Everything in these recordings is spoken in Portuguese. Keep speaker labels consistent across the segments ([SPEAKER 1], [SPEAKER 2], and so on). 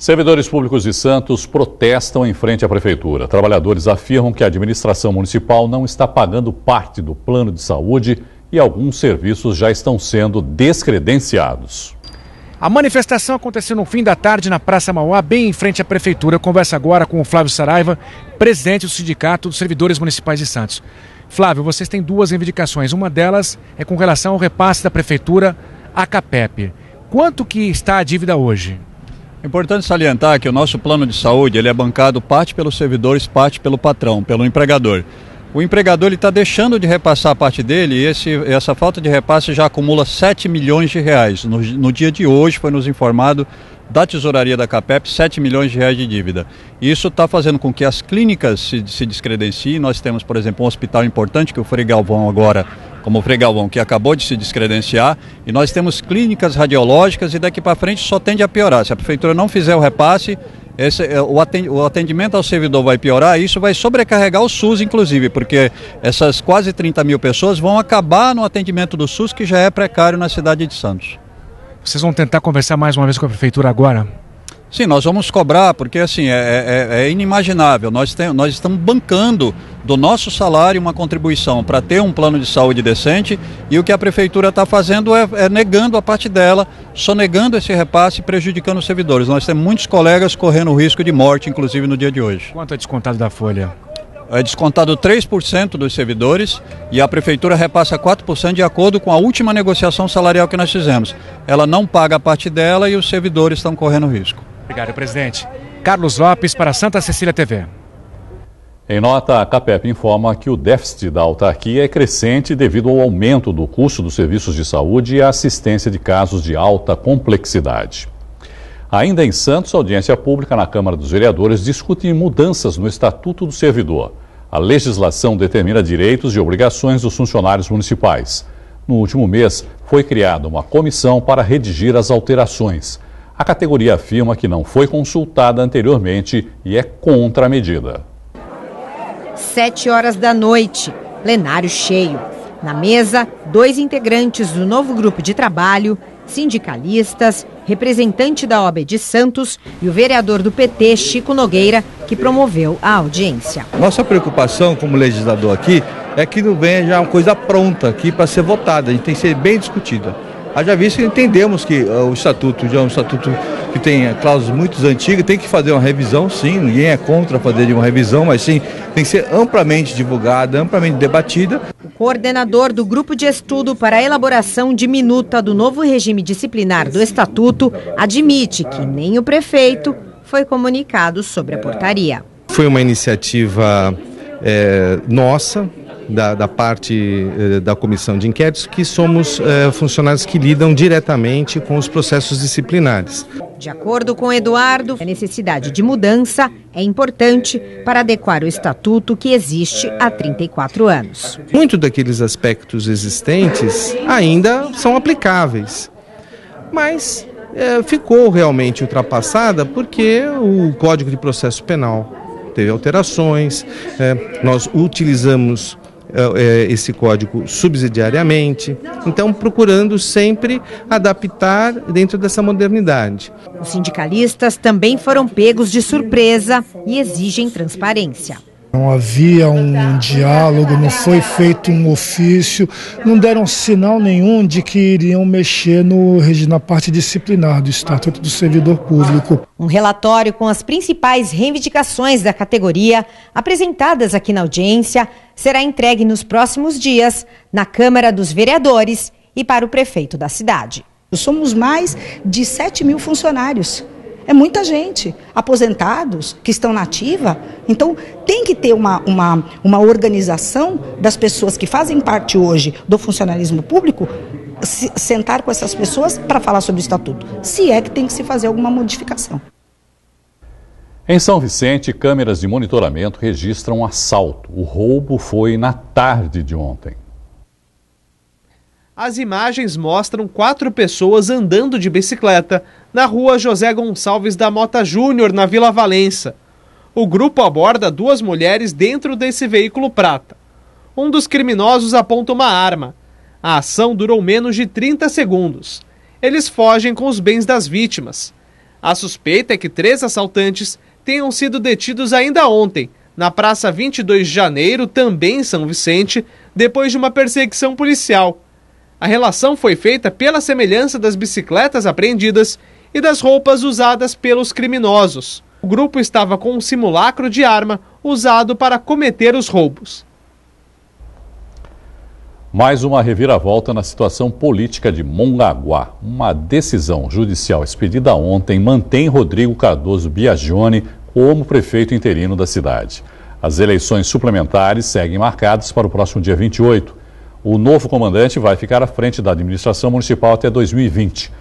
[SPEAKER 1] Servidores públicos de Santos protestam em frente à prefeitura. Trabalhadores afirmam que a administração municipal não está pagando parte do plano de saúde e alguns serviços já estão sendo descredenciados.
[SPEAKER 2] A manifestação aconteceu no fim da tarde na Praça Mauá, bem em frente à prefeitura. Eu converso agora com o Flávio Saraiva, presidente do Sindicato dos Servidores Municipais de Santos. Flávio, vocês têm duas reivindicações. Uma delas é com relação ao repasse da prefeitura à CAPEP. Quanto que está a dívida hoje?
[SPEAKER 3] É importante salientar que o nosso plano de saúde ele é bancado parte pelos servidores, parte pelo patrão, pelo empregador. O empregador está deixando de repassar a parte dele e essa falta de repasse já acumula 7 milhões de reais. No dia de hoje foi nos informado da tesouraria da CAPEP 7 milhões de reais de dívida. Isso está fazendo com que as clínicas se descredenciem. Nós temos, por exemplo, um hospital importante que é o Frei Galvão agora, como o Frei Galvão, que acabou de se descredenciar, e nós temos clínicas radiológicas e daqui para frente só tende a piorar. Se a prefeitura não fizer o repasse, o atendimento ao servidor vai piorar e isso vai sobrecarregar o SUS, inclusive, porque essas quase 30 mil pessoas vão acabar no atendimento do SUS, que já é precário na cidade de Santos.
[SPEAKER 2] Vocês vão tentar conversar mais uma vez com a prefeitura agora?
[SPEAKER 3] Sim, nós vamos cobrar, porque assim, é inimaginável. Nós estamos bancando do nosso salário uma contribuição para ter um plano de saúde decente e o que a prefeitura está fazendo é negando a parte dela, sonegando esse repasse e prejudicando os servidores. Nós temos muitos colegas correndo risco de morte, inclusive no dia de hoje.
[SPEAKER 2] Quanto é descontado da folha?
[SPEAKER 3] É descontado 3% dos servidores e a prefeitura repassa 4% de acordo com a última negociação salarial que nós fizemos. Ela não paga a parte dela e os servidores estão correndo risco.
[SPEAKER 2] Obrigado, presidente. Carlos Lopes para Santa Cecília TV.
[SPEAKER 1] Em nota, a CAPEP informa que o déficit da autarquia é crescente devido ao aumento do custo dos serviços de saúde e a assistência de casos de alta complexidade. Ainda em Santos, a audiência pública na Câmara dos Vereadores discute mudanças no Estatuto do Servidor. A legislação determina direitos e obrigações dos funcionários municipais. No último mês, foi criada uma comissão para redigir as alterações. A categoria afirma que não foi consultada anteriormente e é contra a medida.
[SPEAKER 4] 7 horas da noite, plenário cheio. Na mesa, 2 integrantes do novo grupo de trabalho, sindicalistas, representante da OAB de Santos e o vereador do PT, Chico Nogueira, que promoveu a audiência.
[SPEAKER 5] Nossa preocupação como legislador aqui é que não venha já uma coisa pronta aqui para ser votada, a gente tem que ser bem discutida. Haja visto que entendemos que o estatuto já é um estatuto que tem cláusulas muito antigas, tem que fazer uma revisão, sim, ninguém é contra fazer uma revisão, mas sim, tem que ser amplamente divulgada, amplamente debatida.
[SPEAKER 4] O coordenador do grupo de estudo para a elaboração de minuta do novo regime disciplinar do estatuto admite que nem o prefeito foi comunicado sobre a portaria.
[SPEAKER 6] Foi uma iniciativa nossa, da parte da comissão de inquéritos, que somos funcionários que lidam diretamente com os processos disciplinares.
[SPEAKER 4] De acordo com Eduardo, a necessidade de mudança é importante para adequar o estatuto que existe há 34 anos.
[SPEAKER 6] Muitos daqueles aspectos existentes ainda são aplicáveis, mas ficou realmente ultrapassada porque o Código de Processo Penal teve alterações, nós utilizamos esse código subsidiariamente, então procurando sempre adaptar dentro dessa modernidade.
[SPEAKER 4] Os sindicalistas também foram pegos de surpresa e exigem transparência.
[SPEAKER 7] Não havia um diálogo, não foi feito um ofício, não deram sinal nenhum de que iriam mexer na parte disciplinar do Estatuto do Servidor Público.
[SPEAKER 4] Um relatório com as principais reivindicações da categoria, apresentadas aqui na audiência, será entregue nos próximos dias na Câmara dos Vereadores e para o prefeito da cidade.
[SPEAKER 8] Somos mais de 7 mil funcionários. É muita gente, aposentados, que estão na ativa. Então, tem que ter uma organização das pessoas que fazem parte hoje do funcionalismo público, sentar com essas pessoas para falar sobre o estatuto, se é que tem que se fazer alguma modificação.
[SPEAKER 1] Em São Vicente, câmeras de monitoramento registram um assalto. O roubo foi na tarde de ontem.
[SPEAKER 9] As imagens mostram 4 pessoas andando de bicicleta na rua José Gonçalves da Mota Júnior, na Vila Valença. O grupo aborda 2 mulheres dentro desse veículo prata. Um dos criminosos aponta uma arma. A ação durou menos de 30 segundos. Eles fogem com os bens das vítimas. A suspeita é que 3 assaltantes tenham sido detidos ainda ontem, na Praça 22 de Janeiro, também em São Vicente, depois de uma perseguição policial. A relação foi feita pela semelhança das bicicletas apreendidas e das roupas usadas pelos criminosos. O grupo estava com um simulacro de arma usado para cometer os roubos.
[SPEAKER 1] Mais uma reviravolta na situação política de Mongaguá. Uma decisão judicial expedida ontem mantém Rodrigo Cardoso Biagione como prefeito interino da cidade. As eleições suplementares seguem marcadas para o próximo dia 28. O novo comandante vai ficar à frente da administração municipal até 2020.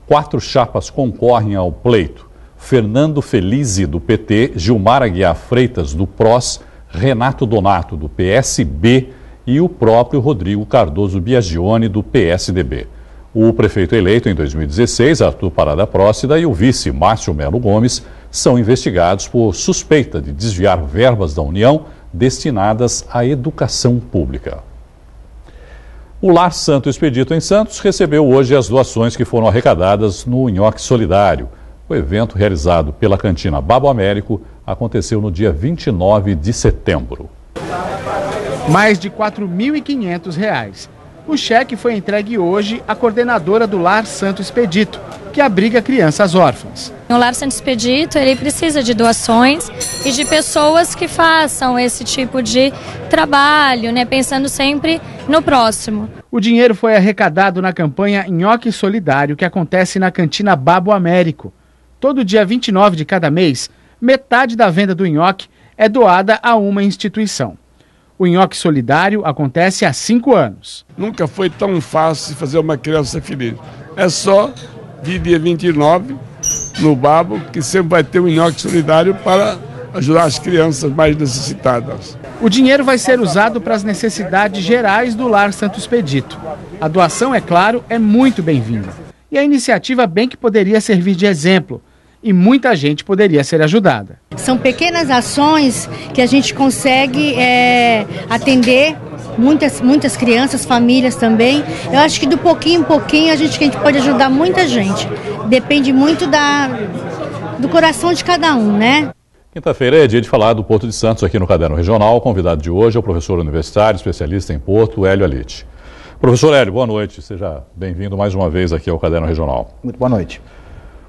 [SPEAKER 1] 4 chapas concorrem ao pleito: Fernando Felize, do PT, Gilmar Aguiar Freitas, do PROS, Renato Donato, do PSB e o próprio Rodrigo Cardoso Biagione, do PSDB. O prefeito eleito em 2016, Arthur Parada Prócida, e o vice, Márcio Melo Gomes, são investigados por suspeita de desviar verbas da União destinadas à educação pública. O Lar Santo Expedito em Santos recebeu hoje as doações que foram arrecadadas no Nhoque Solidário. O evento, realizado pela cantina Babo Américo, aconteceu no dia 29 de setembro.
[SPEAKER 10] Mais de R$ 4.500. O cheque foi entregue hoje à coordenadora do Lar Santo Expedito, que abriga crianças órfãs.
[SPEAKER 11] O Lar Santo Expedito, ele precisa de doações e de pessoas que façam esse tipo de trabalho, pensando sempre no próximo.
[SPEAKER 10] O dinheiro foi arrecadado na campanha Nhoque Solidário, que acontece na cantina Babo Américo. Todo dia 29 de cada mês, metade da venda do nhoque é doada a uma instituição. O Nhoque Solidário acontece há 5 anos.
[SPEAKER 12] Nunca foi tão fácil fazer uma criança feliz. É só de dia 29, no Babo, que sempre vai ter um Nhoque Solidário para ajudar as crianças mais necessitadas.
[SPEAKER 10] O dinheiro vai ser usado para as necessidades gerais do Lar Santo Expedito. A doação, é claro, é muito bem-vinda. E a iniciativa bem que poderia servir de exemplo. E muita gente poderia ser ajudada.
[SPEAKER 13] São pequenas ações que a gente consegue atender muitas crianças, famílias também. Eu acho que do pouquinho em pouquinho a gente pode ajudar muita gente. Depende muito do coração de cada um, né?
[SPEAKER 1] Quinta-feira é dia de falar do Porto de Santos aqui no Caderno Regional. O convidado de hoje é o professor universitário, especialista em Porto, Hélio Alite. Professor Hélio, boa noite. Seja bem-vindo mais uma vez aqui ao Caderno Regional.
[SPEAKER 14] Muito boa noite.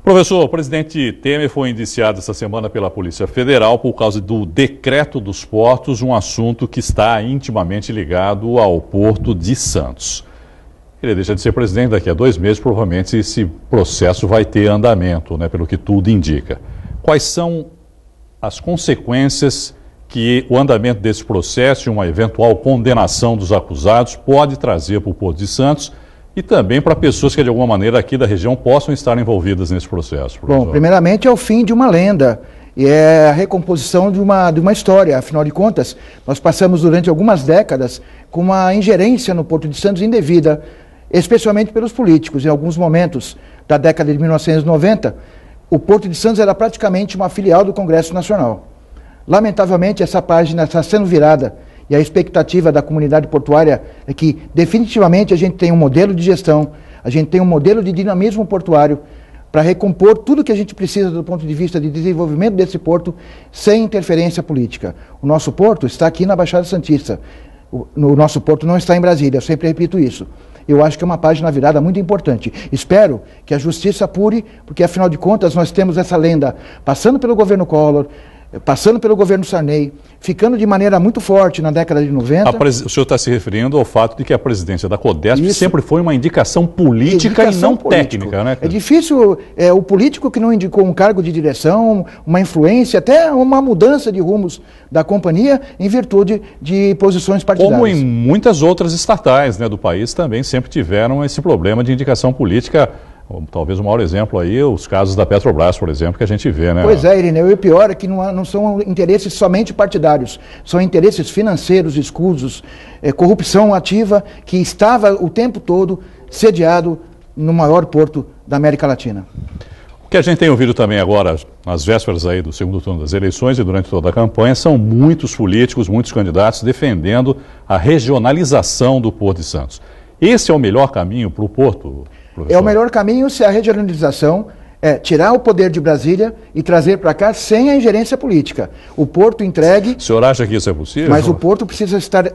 [SPEAKER 1] Professor, o presidente Temer foi indiciado essa semana pela Polícia Federal por causa do decreto dos portos, um assunto que está intimamente ligado ao Porto de Santos. Ele deixa de ser presidente daqui a 2 meses, provavelmente esse processo vai ter andamento, pelo que tudo indica. Quais são as consequências que o andamento desse processo e uma eventual condenação dos acusados pode trazer para o Porto de Santos e também para pessoas que, de alguma maneira, aqui da região possam estar envolvidas nesse processo? Professor.
[SPEAKER 14] Bom, primeiramente é o fim de uma lenda e é a recomposição de uma história. Afinal de contas, nós passamos durante algumas décadas com uma ingerência no Porto de Santos indevida, especialmente pelos políticos. Em alguns momentos da década de 1990, o Porto de Santos era praticamente uma filial do Congresso Nacional. Lamentavelmente, essa página está sendo virada. E a expectativa da comunidade portuária é que, definitivamente, a gente tem um modelo de gestão, a gente tem um modelo de dinamismo portuário para recompor tudo que a gente precisa do ponto de vista de desenvolvimento desse porto sem interferência política. O nosso porto está aqui na Baixada Santista. O nosso porto não está em Brasília, eu sempre repito isso. Eu acho que é uma página virada muito importante. Espero que a justiça apure, porque, afinal de contas, nós temos essa lenda passando pelo governo Collor, passando pelo governo Sarney, ficando de maneira muito forte na década de 90.
[SPEAKER 1] O senhor está se referindo ao fato de que a presidência da CODESP sempre foi uma indicação política e não técnica, né?
[SPEAKER 14] É difícil o político que não indicou um cargo de direção, uma influência, até uma mudança de rumos da companhia em virtude de posições partidárias.
[SPEAKER 1] Como em muitas outras estatais, do país também sempre tiveram esse problema de indicação política. Talvez o maior exemplo aí, os casos da Petrobras, por exemplo, que a gente vê,
[SPEAKER 14] Pois é, Irineu, e o pior é que não são interesses somente partidários, são interesses financeiros escusos, corrupção ativa que estava o tempo todo sediado no maior porto da América Latina.
[SPEAKER 1] O que a gente tem ouvido também agora, nas vésperas aí do segundo turno das eleições e durante toda a campanha, são muitos políticos, muitos candidatos defendendo a regionalização do Porto de Santos. Esse é o melhor caminho para o Porto? Professor?
[SPEAKER 14] É o melhor caminho se a regionalização é tirar o poder de Brasília e trazer para cá sem a ingerência política. O Porto entregue...
[SPEAKER 1] O senhor acha que isso é possível?
[SPEAKER 14] Mas o Porto precisa estar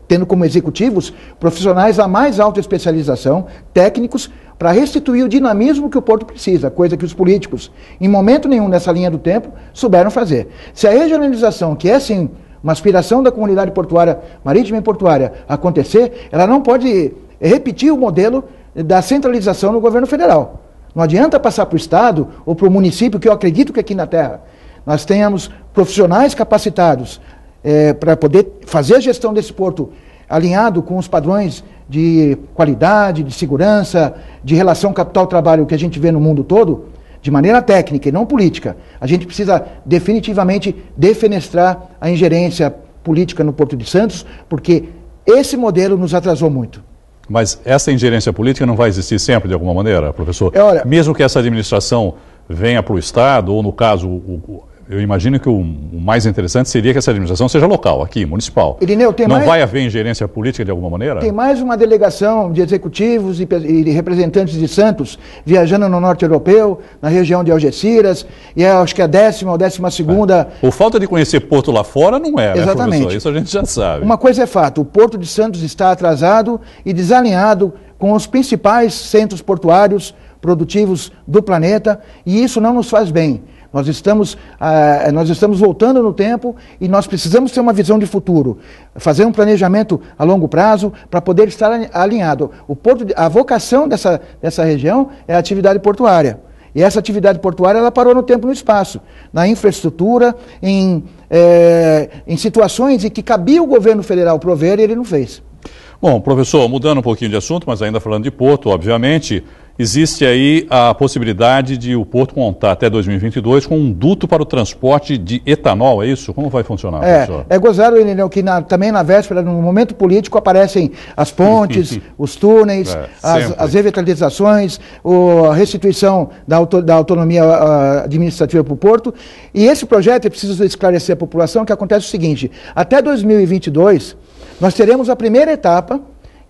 [SPEAKER 14] tendo como executivos profissionais da mais alta especialização, técnicos, para restituir o dinamismo que o Porto precisa, coisa que os políticos, em momento nenhum nessa linha do tempo, souberam fazer. Se a regionalização, que é sim uma aspiração da comunidade portuária, marítima e portuária, acontecer, ela não pode repetir o modelo da centralização no governo federal. Não adianta passar para o Estado ou para o município, que eu acredito que aqui na Terra nós tenhamos profissionais capacitados para poder fazer a gestão desse porto alinhado com os padrões de qualidade, de segurança, de relação capital-trabalho que a gente vê no mundo todo, de maneira técnica e não política. A gente precisa definitivamente defenestrar a ingerência política no Porto de Santos, porque esse modelo nos atrasou muito.
[SPEAKER 1] Mas essa ingerência política não vai existir sempre de alguma maneira, professor?
[SPEAKER 14] Olha,
[SPEAKER 1] mesmo que essa administração venha para o Estado, ou no caso, eu imagino que o mais interessante seria que essa administração seja local, aqui, municipal.
[SPEAKER 14] Irineu,
[SPEAKER 1] não vai haver ingerência política de alguma maneira?
[SPEAKER 14] Tem mais uma delegação de executivos e de representantes de Santos viajando no norte europeu, na região de Algeciras, e acho que a 10ª ou 12ª...
[SPEAKER 1] Por falta de conhecer Porto lá fora, não é, né,
[SPEAKER 14] exatamente,
[SPEAKER 1] professor? Isso a gente já sabe.
[SPEAKER 14] Uma coisa é fato, o Porto de Santos está atrasado e desalinhado com os principais centros portuários produtivos do planeta, e isso não nos faz bem. Nós estamos voltando no tempo e nós precisamos ter uma visão de futuro, fazer um planejamento a longo prazo para poder estar alinhado. A vocação dessa região é a atividade portuária. E essa atividade portuária ela parou no tempo e no espaço, na infraestrutura, em situações em que cabia o governo federal prover e ele não fez.
[SPEAKER 1] Bom, professor, mudando um pouquinho de assunto, mas ainda falando de Porto, obviamente, existe aí a possibilidade de o Porto contar até 2022 com um duto para o transporte de etanol, é isso? Como vai funcionar, professor?
[SPEAKER 14] É gozado, Irineu, que também na véspera, no momento político, aparecem as pontes, os túneis, as revitalizações, a restituição da autonomia administrativa para o Porto. E esse projeto, eu preciso esclarecer a população, que acontece o seguinte, até 2022, nós teremos a primeira etapa,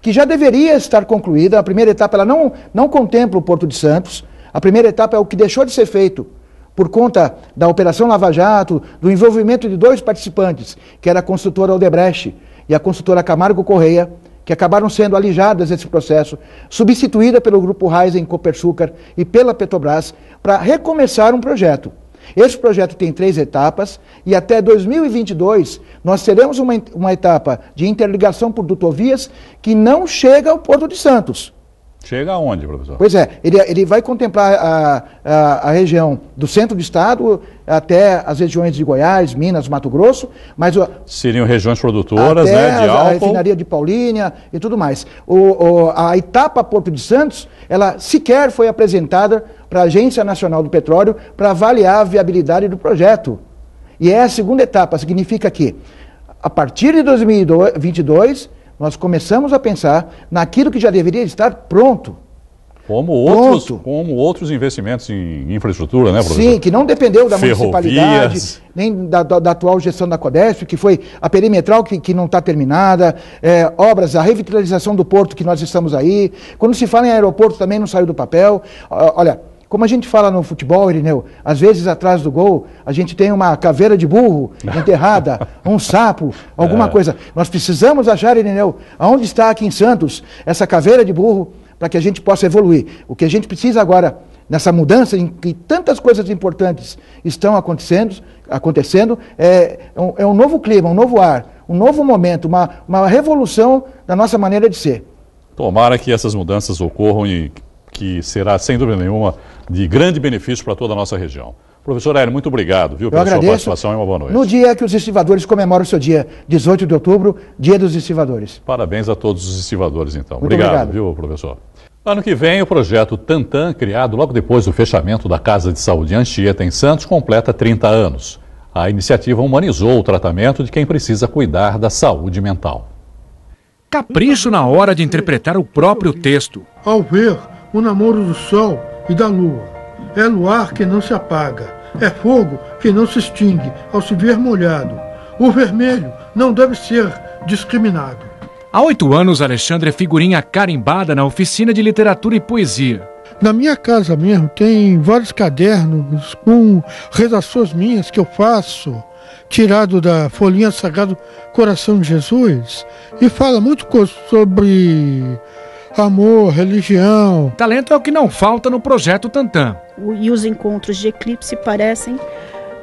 [SPEAKER 14] que já deveria estar concluída. A primeira etapa ela não contempla o Porto de Santos. A primeira etapa é o que deixou de ser feito por conta da Operação Lava Jato, do envolvimento de 2 participantes, que era a construtora Odebrecht e a construtora Camargo Correia, que acabaram sendo alijadas desse processo, substituída pelo Grupo Raizen Copersucar e pela Petrobras, para recomeçar um projeto. Esse projeto tem 3 etapas e até 2022 nós teremos uma etapa de interligação por dutovias que não chega ao Porto de Santos.
[SPEAKER 1] Chega aonde, professor?
[SPEAKER 14] Pois é, ele vai contemplar a região do centro do estado até as regiões de Goiás, Minas, Mato Grosso, mas...
[SPEAKER 1] Seriam regiões produtoras,
[SPEAKER 14] até
[SPEAKER 1] né, de álcool.
[SPEAKER 14] A refinaria de Paulínia e tudo mais. A etapa Porto de Santos, ela sequer foi apresentada para a Agência Nacional do Petróleo para avaliar a viabilidade do projeto. E é a segunda etapa, significa que, a partir de 2022... nós começamos a pensar naquilo que já deveria estar pronto.
[SPEAKER 1] Como outros investimentos em infraestrutura, né, professor?
[SPEAKER 14] Sim, que não dependeu da municipalidade, nem da atual gestão da Codesp, que foi a perimetral que não está terminada, obras, a revitalização do porto que nós estamos aí. Quando se fala em aeroporto também não saiu do papel. Olha, como a gente fala no futebol, Irineu, às vezes atrás do gol a gente tem uma caveira de burro enterrada, um sapo, alguma coisa. Nós precisamos achar, Irineu, aonde está aqui em Santos essa caveira de burro para que a gente possa evoluir. O que a gente precisa agora, nessa mudança em que tantas coisas importantes estão acontecendo é um novo clima, um novo ar, um novo momento, uma revolução da nossa maneira de ser.
[SPEAKER 1] Tomara que essas mudanças ocorram e que será, sem dúvida nenhuma, de grande benefício para toda a nossa região. Professor Hélio, muito obrigado, viu, pela sua participação e uma boa noite.
[SPEAKER 14] No dia que os estivadores comemoram o seu dia, 18 de outubro, dia dos estivadores.
[SPEAKER 1] Parabéns a todos os estivadores, então. Muito obrigado, viu, professor? Ano que vem, o projeto Tantan, criado logo depois do fechamento da Casa de Saúde Anchieta, em Santos, completa 30 anos. A iniciativa humanizou o tratamento de quem precisa cuidar da saúde mental.
[SPEAKER 2] Capricho na hora de interpretar o próprio texto.
[SPEAKER 15] Ao ver o namoro do sol e da lua, é luar que não se apaga, é fogo que não se extingue ao se ver molhado. O vermelho não deve ser discriminado.
[SPEAKER 2] Há 8 anos, Alexandre é figurinha carimbada na oficina de literatura e poesia.
[SPEAKER 15] Na minha casa mesmo tem vários cadernos com redações minhas que eu faço, tirado da folhinha Sagrado Coração de Jesus, e fala muito sobre amor, religião.
[SPEAKER 2] Talento é o que não falta no projeto Tantã.
[SPEAKER 16] E os encontros de eclipse parecem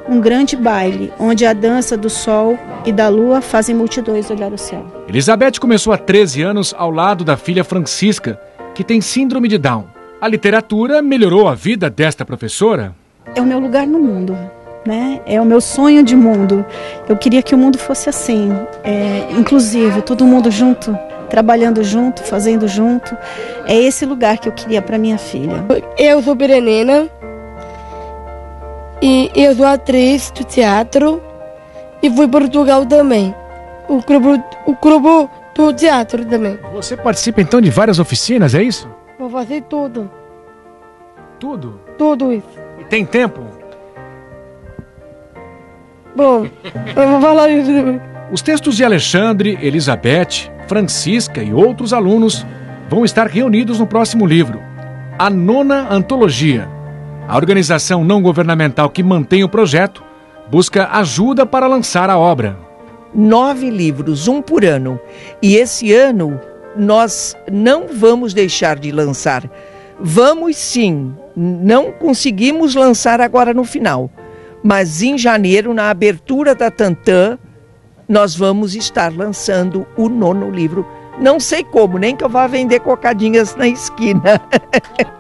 [SPEAKER 16] um grande baile, onde a dança do sol e da lua fazem multidões olhar o céu.
[SPEAKER 2] Elizabeth começou há 13 anos ao lado da filha Francisca, que tem síndrome de Down. A literatura melhorou a vida desta professora?
[SPEAKER 16] É o meu lugar no mundo, né? É o meu sonho de mundo. Eu queria que o mundo fosse assim, inclusive, todo mundo junto, trabalhando junto, fazendo junto. É esse lugar que eu queria para minha filha.
[SPEAKER 17] Eu sou Berenena e eu sou atriz do teatro e fui para Portugal também. O grupo do teatro também.
[SPEAKER 2] Você participa então de várias oficinas, é isso?
[SPEAKER 17] Vou fazer tudo.
[SPEAKER 2] Tudo?
[SPEAKER 17] Tudo isso.
[SPEAKER 2] E tem tempo?
[SPEAKER 17] Bom, eu vou falar isso também.
[SPEAKER 2] Os textos de Alexandre, Elizabeth, Francisca e outros alunos vão estar reunidos no próximo livro, A Nona Antologia. A organização não governamental que mantém o projeto busca ajuda para lançar a obra.
[SPEAKER 18] 9 livros, um por ano. E esse ano nós não vamos deixar de lançar. Vamos sim, não conseguimos lançar agora no final. Mas em janeiro, na abertura da Tantã, nós vamos estar lançando o 9º livro. Não sei como, nem que eu vá vender cocadinhas na esquina.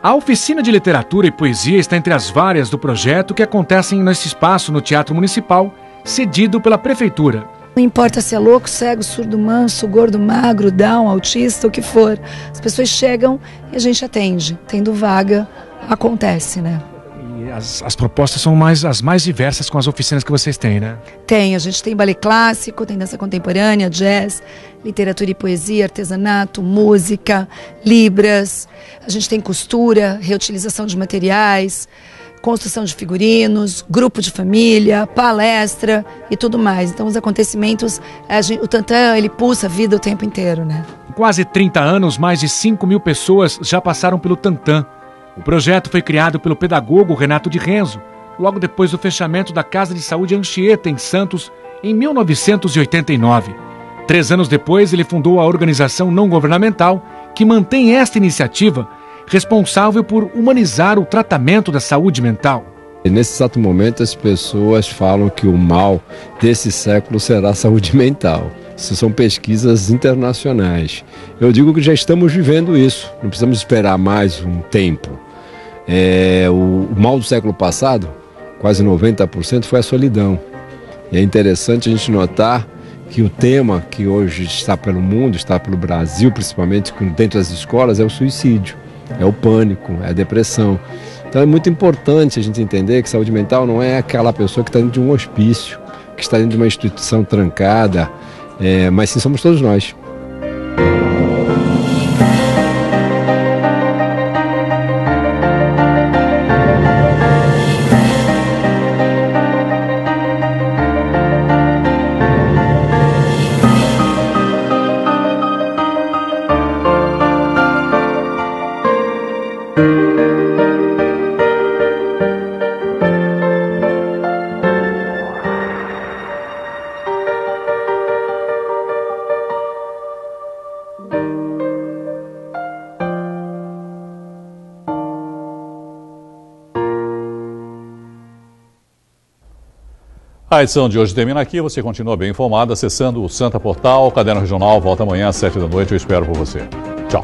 [SPEAKER 2] A oficina de literatura e poesia está entre as várias do projeto que acontecem nesse espaço no Teatro Municipal, cedido pela Prefeitura.
[SPEAKER 19] Não importa se é louco, cego, surdo, manso, gordo, magro, down, autista, o que for. As pessoas chegam e a gente atende. Tendo vaga, acontece, né?
[SPEAKER 2] E as propostas são as mais diversas com as oficinas que vocês têm, né?
[SPEAKER 19] Tem, a gente tem ballet clássico, tem dança contemporânea, jazz, literatura e poesia, artesanato, música, libras. A gente tem costura, reutilização de materiais, construção de figurinos, grupo de família, palestra e tudo mais. Então os acontecimentos, o Tantã, ele pulsa a vida o tempo inteiro, né?
[SPEAKER 2] Em quase 30 anos, mais de 5.000 pessoas já passaram pelo Tantã. O projeto foi criado pelo pedagogo Renato de Renzo, logo depois do fechamento da Casa de Saúde Anchieta, em Santos, em 1989. 3 anos depois, ele fundou a organização não governamental que mantém esta iniciativa, responsável por humanizar o tratamento da saúde mental.
[SPEAKER 20] E nesse exato momento as pessoas falam que o mal desse século será a saúde mental. Isso são pesquisas internacionais. Eu digo que já estamos vivendo isso, não precisamos esperar mais um tempo. O mal do século passado, quase 90%, foi a solidão. E é interessante a gente notar que o tema que hoje está pelo mundo, está pelo Brasil, principalmente dentro das escolas, é o suicídio. É o pânico, é a depressão. Então é muito importante a gente entender que saúde mental não é aquela pessoa que está dentro de um hospício, que está dentro de uma instituição trancada, mas sim somos todos nós.
[SPEAKER 1] A edição de hoje termina aqui. Você continua bem informado acessando o Santa Portal. O Caderno Regional volta amanhã às 7 da noite. Eu espero por você. Tchau.